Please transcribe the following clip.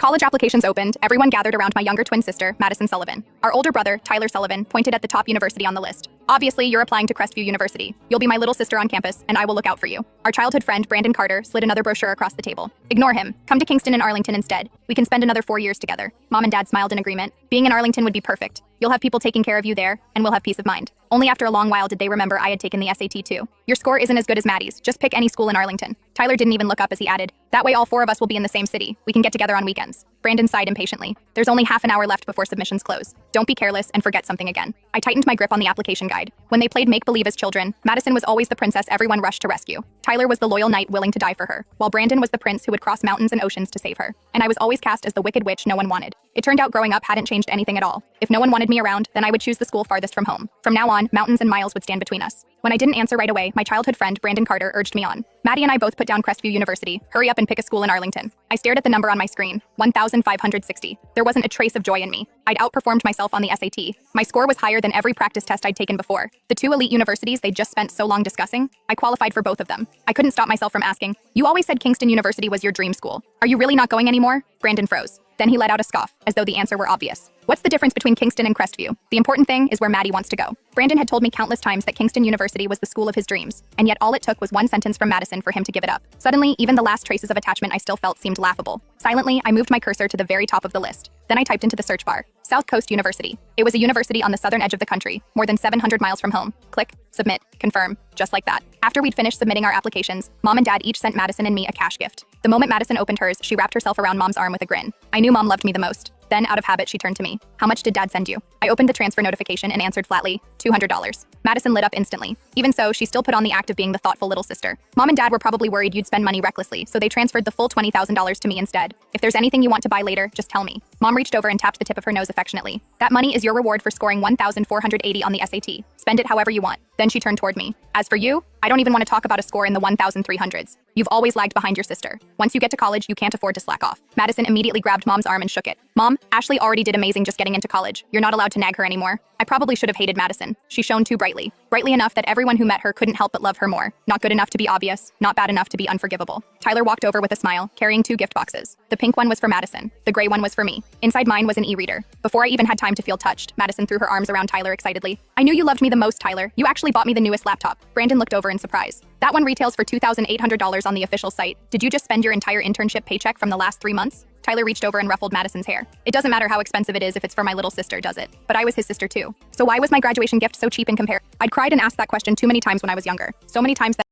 college applications opened, everyone gathered around my younger twin sister, Madison Sullivan. Our older brother, Tyler Sullivan, pointed at the top university on the list. Obviously, you're applying to Crestview University. You'll be my little sister on campus, and I will look out for you. Our childhood friend, Brandon Carter, slid another brochure across the table. Ignore him. Come to Kingston and Arlington instead. We can spend another 4 years together. Mom and Dad smiled in agreement. Being in Arlington would be perfect. You'll have people taking care of you there, and we'll have peace of mind. Only after a long while did they remember I had taken the SAT too. Your score isn't as good as Maddie's. Just pick any school in Arlington. Tyler didn't even look up as he added, that way all 4 of us will be in the same city. We can get together on weekends. Brandon sighed impatiently. There's only half an hour left before submissions close. Don't be careless and forget something again. I tightened my grip on the application guide. When they played make-believe as children, Madison was always the princess everyone rushed to rescue. Tyler was the loyal knight willing to die for her, while Brandon was the prince who would cross mountains and oceans to save her. And I was always cast as the wicked witch no one wanted. It turned out growing up hadn't changed anything at all. If no one wanted me around, then I would choose the school farthest from home. From now on, mountains and miles would stand between us. When I didn't answer right away, my childhood friend, Brandon Carter, urged me on. Maddie and I both put down Crestview University. Hurry up and pick a school in Arlington. I stared at the number on my screen, 1,560. There wasn't a trace of joy in me. I'd outperformed myself on the SAT. My score was higher than every practice test I'd taken before. The 2 elite universities they'd just spent so long discussing, I qualified for both of them. I couldn't stop myself from asking, you always said Kingston University was your dream school. Are you really not going anymore? Brandon froze. Then he let out a scoff, as though the answer were obvious. What's the difference between Kingston and Crestview? The important thing is where Maddie wants to go. Brandon had told me countless times that Kingston University was the school of his dreams, and yet all it took was one sentence from Madison for him to give it up. Suddenly, even the last traces of attachment I still felt seemed laughable. Silently, I moved my cursor to the very top of the list. Then I typed into the search bar, South Coast University. It was a university on the southern edge of the country, more than 700 miles from home. Click, submit, confirm, just like that. After we'd finished submitting our applications, Mom and Dad each sent Madison and me a cash gift. The moment Madison opened hers, she wrapped herself around Mom's arm with a grin. I knew Mom loved me the most. Then, out of habit, she turned to me. How much did Dad send you? I opened the transfer notification and answered flatly, $200. Madison lit up instantly. Even so, she still put on the act of being the thoughtful little sister. Mom and Dad were probably worried you'd spend money recklessly, so they transferred the full $20,000 to me instead. If there's anything you want to buy later, just tell me. Mom reached over and tapped the tip of her nose affectionately. That money is your reward for scoring 1,480 on the SAT. Spend it however you want. Then she turned toward me. As for you, I don't even want to talk about a score in the 1,300s. You've always lagged behind your sister. Once you get to college, you can't afford to slack off. Madison immediately grabbed Mom's arm and shook it. Mom, Ashley already did amazing just getting into college. You're not allowed to nag her anymore. I probably should have hated Madison. She shone too brightly. Brightly enough that everyone who met her couldn't help but love her more. Not good enough to be obvious, not bad enough to be unforgivable. Tyler walked over with a smile, carrying 2 gift boxes. The pink one was for Madison. The gray one was for me. Inside mine was an e-reader. Before I even had time to feel touched, Madison threw her arms around Tyler excitedly. I knew you loved me the most, Tyler. You actually bought me the newest laptop. Brandon looked over in surprise. That one retails for $2,800 on the official site. Did you just spend your entire internship paycheck from the last 3 months? Tyler reached over and ruffled Madison's hair. It doesn't matter how expensive it is if it's for my little sister, does it? But I was his sister too. So why was my graduation gift so cheap in comparison? I'd cried and asked that question too many times when I was younger. So many times that